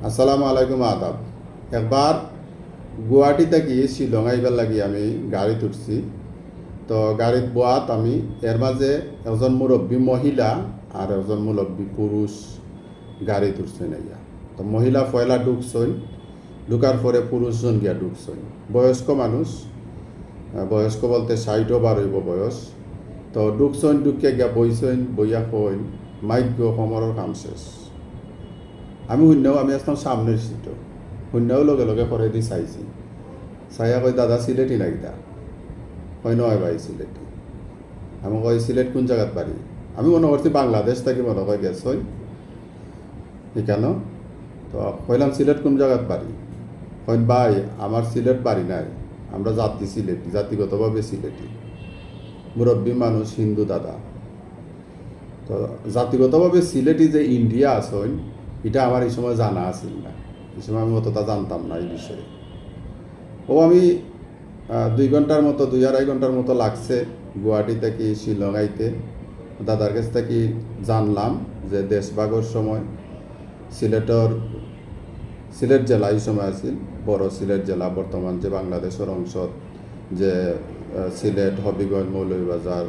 আসসালামু আলাইকুম আদাব। একবার গুয়াহাটি থেকে শিলং আইবার লাগি আমি গাড়িত উঠছি। তো গাড়িত বোয়াত আমি এর মাঝে একজন মুরব্বী মহিলা আর একজন মুরব্বী পুরুষ গাড়িত উঠছেন ইয়া। তো মহিলা পয়লা ঢুকছইন, ঢুকার পরে পুরুষজন গিয়া ঢুকছইন। বয়স্ক মানুষ, বয়স্ক বলতে 60 ওভার হইব বয়স। তো ঢুকছইন, ঢুকিয়া গিয়া বইছইন, বইয়া কইন মাইক গো সমরের কাম শেষ। আমি শূন্যও আমি আসলাম সামনের সিটও, শূন্যও লগে লগে করে দি চাইছি। চাইয়া কই দাদা সিলেটি নাকিতা? কই নয় ভাই সিলেটি। আমি কই সিলেট কোন জায়গাত বাড়ি? আমি মনে করছি বাংলাদেশ থেকে মনে হয় গেছই কেন। তো কইলাম সিলেট কোন জায়গাত বাড়ি? কইন ভাই আমার সিলেট বাড়ি নাই, আমরা জাতি সিলেটি, জাতিগতভাবে সিলেটি। মুরব্বী মানুষ, হিন্দু দাদা। তো জাতিগতভাবে সিলেটি যে ইন্ডিয়া আসইন এটা আমার এই সময় জানা আছিল না। এই সময় আমি অতটা জানতাম না এই বিষয়ে। আমি 2 ঘন্টার মতো, 2-2.5 ঘন্টার মতো লাগছে গুয়াহাটি থেকে শিলং আইতে। দাদার কাছ থেকে জানলাম যে দেশভাগের সময় সিলেট জেলা এই সময় আছিল, বড় সিলেট জেলা, বর্তমান যে বাংলাদেশের অংশ, যে সিলেট, হবিগঞ্জ, মৌলভীবাজার,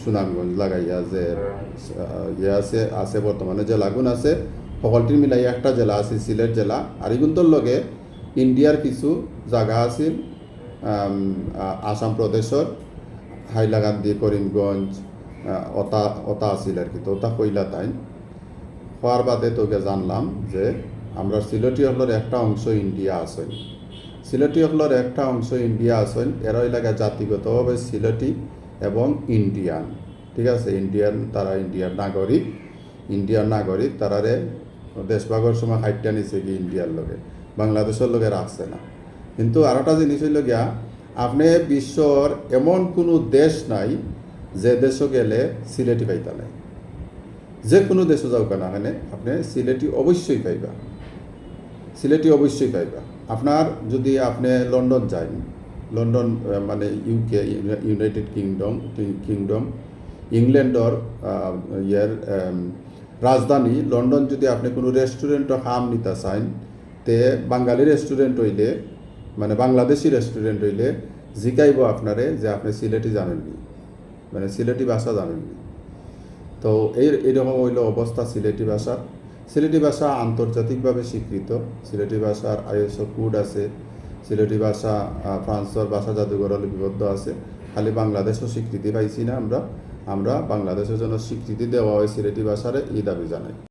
সুনামগঞ্জ লাগাইয়া যে আছে আছে বর্তমানে জেলাগুন আছে, সকলটির মিলাই একটা জেলা আছে সিলেট জেলা। আর এগুন্তর লগে ইন্ডিয়ার কিছু জায়গা আছিল, আসাম প্রদেশের হাইলাকান্দি, করিমগঞ্জ, ওতা আছিল আর কি। তো ওটা কইলা তাই হওয়ার বাদে তোকে জানলাম যে আমরা সিলেটি হলের একটা অংশ ইন্ডিয়া আসেন। সিলেটি হলের একটা অংশ ইন্ডিয়া আসেন, এরা এলাকায় জাতিগতভাবে সিলেটি এবং ইন্ডিয়ান। ঠিক আছে, তারা ইন্ডিয়ান নাগরিক তারারে দেশভাগের সময় হাইটটা নিছে কি ইন্ডিয়ার লগে, বাংলাদেশের লগে রাখছে না। কিন্তু আর একটা জিনিস হইল গিয়া, আপনি বিশ্বর এমন কোনো দেশ নাই যে দেশে গেলে সিলেটি পাইতা নাই। যে কোনো দেশে যাও কেন এখানে আপনি সিলেটি অবশ্যই পাইবা, সিলেটি অবশ্যই পাইবা। আপনার যদি আপনি লন্ডন যান, লন্ডন মানে ইউকে, ইউনাইটেড কিংডম, ইংল্যান্ডর রাজধানী লন্ডন, যদি আপনি কোনো রেস্টুরেন্টও খাম নিতে চান, তে বাঙালি রেস্টুরেন্ট হইলে, মানে বাংলাদেশি রেস্টুরেন্ট হইলে জিকাইব আপনারে যে আপনি সিলেটি জানেননি, মানে সিলেটি ভাষা জানেননি। তো এইরকম হইল অবস্থা সিলেটি ভাষার। সিলেটি ভাষা আন্তর্জাতিকভাবে স্বীকৃত। সিলেটি ভাষার ISO কোড আছে। সিলেটি ভাষা ফ্রান্সের ভাষা জাদুঘরে লিপিবদ্ধ আছে। খালি বাংলাদেশও স্বীকৃতি পাইছি না আমরা। বাংলাদেশের জন্য স্বীকৃতি দেওয়া হয় সিলেটি ভাষারে, এই দাবি জানাই।